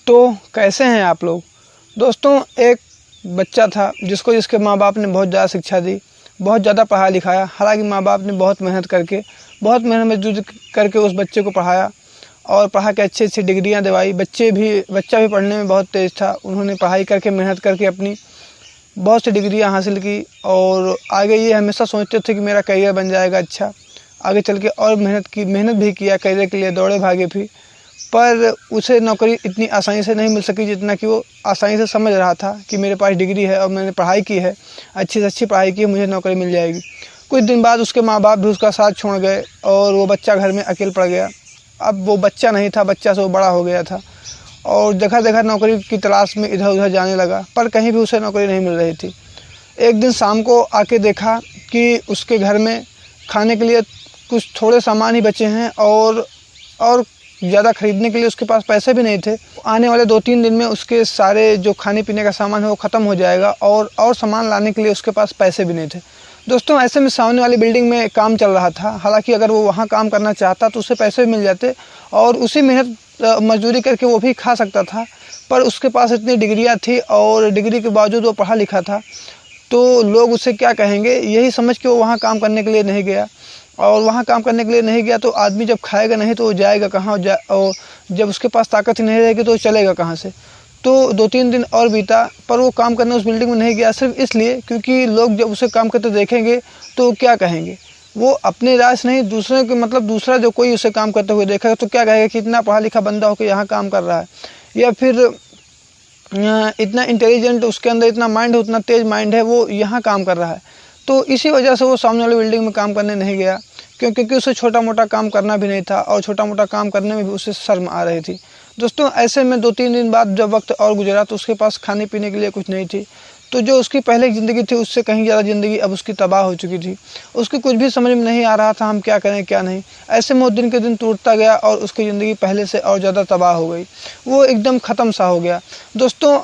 तो कैसे हैं आप लोग। दोस्तों, एक बच्चा था जिसके माँ बाप ने बहुत ज़्यादा शिक्षा दी, बहुत ज़्यादा पढ़ाया लिखाया। हालांकि माँ बाप ने बहुत मेहनत मजदूरी करके उस बच्चे को पढ़ाया और पढ़ा के अच्छी अच्छी डिग्रियाँ दिलवाई। बच्चा भी पढ़ने में बहुत तेज़ था। उन्होंने पढ़ाई करके मेहनत करके अपनी बहुत सी डिग्रियाँ हासिल की और आगे ये हमेशा सोचते थे कि मेरा करियर बन जाएगा अच्छा। आगे चल के और मेहनत भी किया करियर के लिए, दौड़े भागे भी, पर उसे नौकरी इतनी आसानी से नहीं मिल सकी जितना कि वो आसानी से समझ रहा था कि मेरे पास डिग्री है और मैंने पढ़ाई की है, अच्छी से अच्छी पढ़ाई की है, मुझे नौकरी मिल जाएगी। कुछ दिन बाद उसके माँ बाप भी उसका साथ छोड़ गए और वो बच्चा घर में अकेले पड़ गया। अब वो बच्चा नहीं था, बच्चा से वो बड़ा हो गया था और जगह जगह नौकरी की तलाश में इधर उधर जाने लगा, पर कहीं भी उसे नौकरी नहीं मिल रही थी। एक दिन शाम को आके देखा कि उसके घर में खाने के लिए कुछ थोड़े सामान ही बचे हैं और ज़्यादा ख़रीदने के लिए उसके पास पैसे भी नहीं थे। आने वाले 2-3 दिन में उसके सारे जो खाने पीने का सामान है वो ख़त्म हो जाएगा और सामान लाने के लिए उसके पास पैसे भी नहीं थे। दोस्तों, ऐसे में सामने वाली बिल्डिंग में काम चल रहा था। हालांकि अगर वो वहाँ काम करना चाहता तो उसे पैसे भी मिल जाते और उसी मेहनत मजदूरी करके वो भी खा सकता था, पर उसके पास इतनी डिग्रियाँ थी और डिग्री के बावजूद वो पढ़ा लिखा था, तो लोग उसे क्या कहेंगे यही समझ के वो वहाँ काम करने के लिए नहीं गया। और वहाँ काम करने के लिए नहीं गया तो आदमी जब खाएगा नहीं तो वो जाएगा कहाँ, और जब उसके पास ताकत ही नहीं रहेगी तो वो चलेगा कहाँ से। तो 2-3 दिन और बीता, पर वो काम करने उस बिल्डिंग में नहीं गया, सिर्फ इसलिए क्योंकि लोग जब उसे काम करते देखेंगे तो क्या कहेंगे। वो अपने राय से नहीं, दूसरे के दूसरा जो कोई उसे काम करते हुए देखेगा तो क्या कहेगा कि इतना पढ़ा लिखा बंदा होकर यहाँ काम कर रहा है, या फिर इतना इंटेलिजेंट, उसके अंदर इतना माइंड है, उतना तेज़ माइंड है, वो यहाँ काम कर रहा है। तो इसी वजह से वो सामने वाली बिल्डिंग में काम करने नहीं गया, क्योंकि उसे छोटा मोटा काम करना भी नहीं था और छोटा मोटा काम करने में भी उसे शर्म आ रही थी। दोस्तों, ऐसे में 2-3 दिन बाद जब वक्त और गुजरा तो उसके पास खाने पीने के लिए कुछ नहीं थी। तो जो उसकी पहले की ज़िंदगी थी उससे कहीं ज़्यादा ज़िंदगी अब उसकी तबाह हो चुकी थी। उसकी कुछ भी समझ में नहीं आ रहा था हम क्या करें क्या नहीं। ऐसे में वो दिन के दिन टूटता गया और उसकी ज़िंदगी पहले से और ज़्यादा तबाह हो गई। वो एकदम ख़त्म सा हो गया। दोस्तों,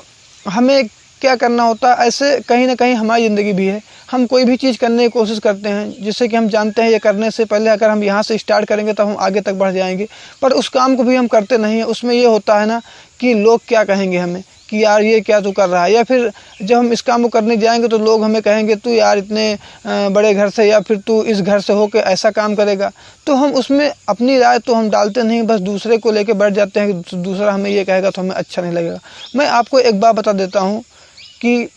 हमें क्या करना होता है, ऐसे कहीं ना कहीं हमारी ज़िंदगी भी है। हम कोई भी चीज़ करने की कोशिश करते हैं जिससे कि हम जानते हैं ये करने से पहले अगर हम यहाँ से स्टार्ट करेंगे तो हम आगे तक बढ़ जाएंगे, पर उस काम को भी हम करते नहीं हैं। उसमें ये होता है ना कि लोग क्या कहेंगे हमें कि यार ये क्या तू कर रहा है, या फिर जब हम इस काम को करने जाएंगे तो लोग हमें कहेंगे तू यार इतने बड़े घर से, या फिर तू इस घर से होकर ऐसा काम करेगा। तो हम उसमें अपनी राय तो हम डालते नहीं, बस दूसरे को लेकर बैठ जाते हैं कि दूसरा हमें ये कहेगा तो हमें अच्छा नहीं लगेगा। मैं आपको एक बात बता देता हूँ कि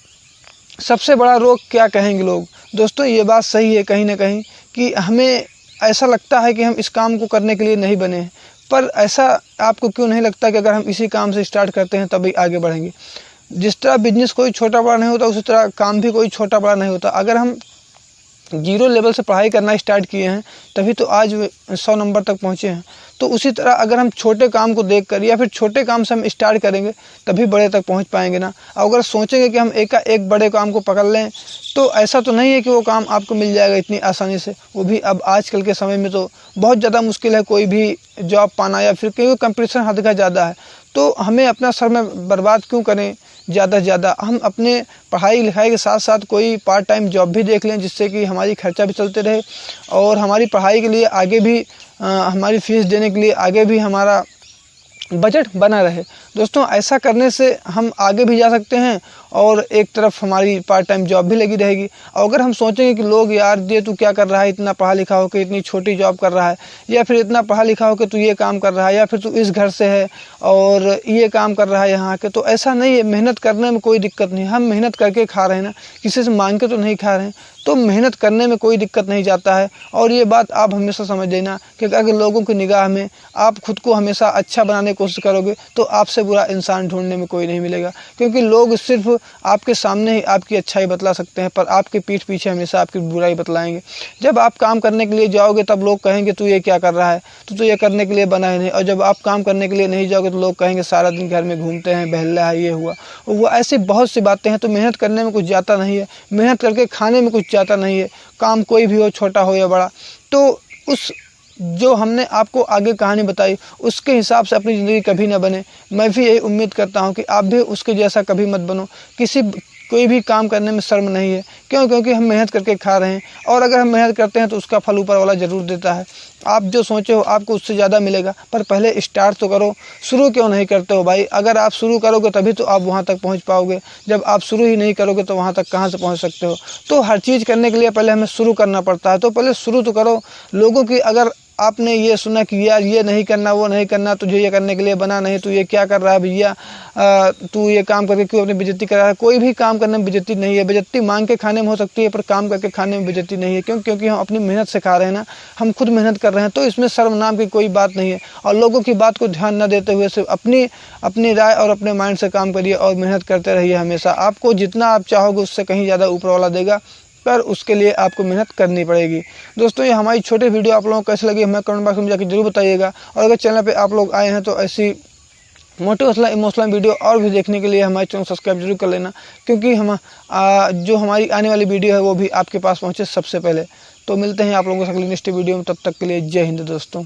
सबसे बड़ा रोग क्या कहेंगे लोग। दोस्तों, ये बात सही है कहीं ना कहीं कि हमें ऐसा लगता है कि हम इस काम को करने के लिए नहीं बने हैं, पर ऐसा आपको क्यों नहीं लगता कि अगर हम इसी काम से स्टार्ट करते हैं तभी आगे बढ़ेंगे। जिस तरह बिजनेस कोई छोटा बड़ा नहीं होता, उसी तरह काम भी कोई छोटा बड़ा नहीं होता। अगर हम 0 लेवल से पढ़ाई करना स्टार्ट किए हैं तभी तो आज 100 नंबर तक पहुँचे हैं। तो उसी तरह अगर हम छोटे काम को देखकर या फिर छोटे काम से हम स्टार्ट करेंगे तभी बड़े तक पहुंच पाएंगे ना। अगर सोचेंगे कि हम एक बड़े काम को पकड़ लें तो ऐसा तो नहीं है कि वो काम आपको मिल जाएगा इतनी आसानी से। वो भी अब आजकल के समय में तो बहुत ज़्यादा मुश्किल है कोई भी जॉब पाना, या फिर क्योंकि कंपटीशन हद का ज़्यादा है। तो हमें अपना समय बर्बाद क्यों करें ज़्यादा से ज़्यादा। हम अपने पढ़ाई लिखाई के साथ साथ कोई पार्ट टाइम जॉब भी देख लें जिससे कि हमारी खर्चा भी चलते रहे और हमारी पढ़ाई के लिए आगे भी हमारी फीस देने के लिए आगे भी हमारा बजट बना रहे। दोस्तों, ऐसा करने से हम आगे भी जा सकते हैं और एक तरफ हमारी पार्ट टाइम जॉब भी लगी रहेगी। और अगर हम सोचेंगे कि लोग यार ये तू क्या कर रहा है, इतना पढ़ा लिखा होकर इतनी छोटी जॉब कर रहा है, या फिर इतना पढ़ा लिखा होकर तू ये काम कर रहा है, या फिर तू इस घर से है और ये काम कर रहा है यहाँ के, तो ऐसा नहीं है। मेहनत करने में कोई दिक्कत नहीं, हम मेहनत करके खा रहे हैं ना, किसी से मांग के तो नहीं खा रहे हैं। तो मेहनत करने में कोई दिक्कत नहीं जाता है। और ये बात आप हमेशा समझ लेना कि अगर लोगों की निगाह में आप खुद को हमेशा अच्छा बनाने की कोशिश करोगे तो आपसे बुरा इंसान ढूंढने में कोई नहीं मिलेगा, क्योंकि लोग सिर्फ आपके सामने ही आपकी अच्छाई बतला सकते हैं पर आपके पीठ पीछे हमेशा आपकी बुराई बतलाएंगे। जब आप काम करने के लिए जाओगे तब लोग कहेंगे तू ये क्या कर रहा है, तू तो ये करने के लिए बना ही नहीं। और जब आप काम करने के लिए नहीं जाओगे तो लोग कहेंगे सारा दिन घर में घूमते हैं, बहल रहा है, ये हुआ वो, ऐसी बहुत सी बातें हैं। तो मेहनत करने में कुछ जाता नहीं है, मेहनत करके खाने में कुछ जाता नहीं है। काम कोई भी हो, छोटा हो या बड़ा, तो उस जो हमने आपको आगे कहानी बताई उसके हिसाब से अपनी ज़िंदगी कभी ना बने। मैं भी यही उम्मीद करता हूँ कि आप भी उसके जैसा कभी मत बनो। कोई भी काम करने में शर्म नहीं है। क्यों? क्योंकि हम मेहनत करके खा रहे हैं, और अगर हम मेहनत करते हैं तो उसका फल ऊपर वाला ज़रूर देता है। आप जो सोचे हो आपको उससे ज़्यादा मिलेगा, पर पहले स्टार्ट तो करो। शुरू क्यों नहीं करते हो भाई? अगर आप शुरू करोगे तभी तो आप वहाँ तक पहुँच पाओगे। जब आप शुरू ही नहीं करोगे तो वहाँ तक कहाँ से पहुँच सकते हो? तो हर चीज़ करने के लिए पहले हमें शुरू करना पड़ता है, तो पहले शुरू तो करो। लोगों की अगर आपने ये सुना कि यार ये नहीं करना, वो नहीं करना, तुझे ये करने के लिए बना नहीं, तू ये क्या कर रहा है भैया, तू ये काम करके क्यों अपनी बेइज्जती कर रहा है? कोई भी काम करने में बेइज्जती नहीं है। बेइज्जती मांग के खाने में हो सकती है, पर काम करके खाने में बेइज्जती नहीं है। क्यों? क्योंकि हम अपनी मेहनत से खा रहे हैं ना, हम खुद मेहनत कर रहे हैं, तो इसमें शर्म नाम की कोई बात नहीं है। और लोगों की बात को ध्यान न देते हुए सिर्फ अपनी राय और अपने माइंड से काम करिए और मेहनत करते रहिए हमेशा। आपको जितना आप चाहोगे उससे कहीं ज़्यादा ऊपर वाला देगा, पर उसके लिए आपको मेहनत करनी पड़ेगी। दोस्तों, ये हमारी छोटी वीडियो आप लोगों को कैसी लगी हमें कमेंट बॉक्स में जाकर जरूर बताइएगा। और अगर चैनल पे आप लोग आए हैं तो ऐसी मोटिवेशनल इमोशनल वीडियो और भी देखने के लिए हमारे चैनल सब्सक्राइब जरूर कर लेना, क्योंकि हम जो हमारी आने वाली वीडियो है वो भी आपके पास पहुँचे सबसे पहले। तो मिलते हैं आप लोगों से अगली नेक्स्ट वीडियो में, तब तक के लिए जय हिंद दोस्तों।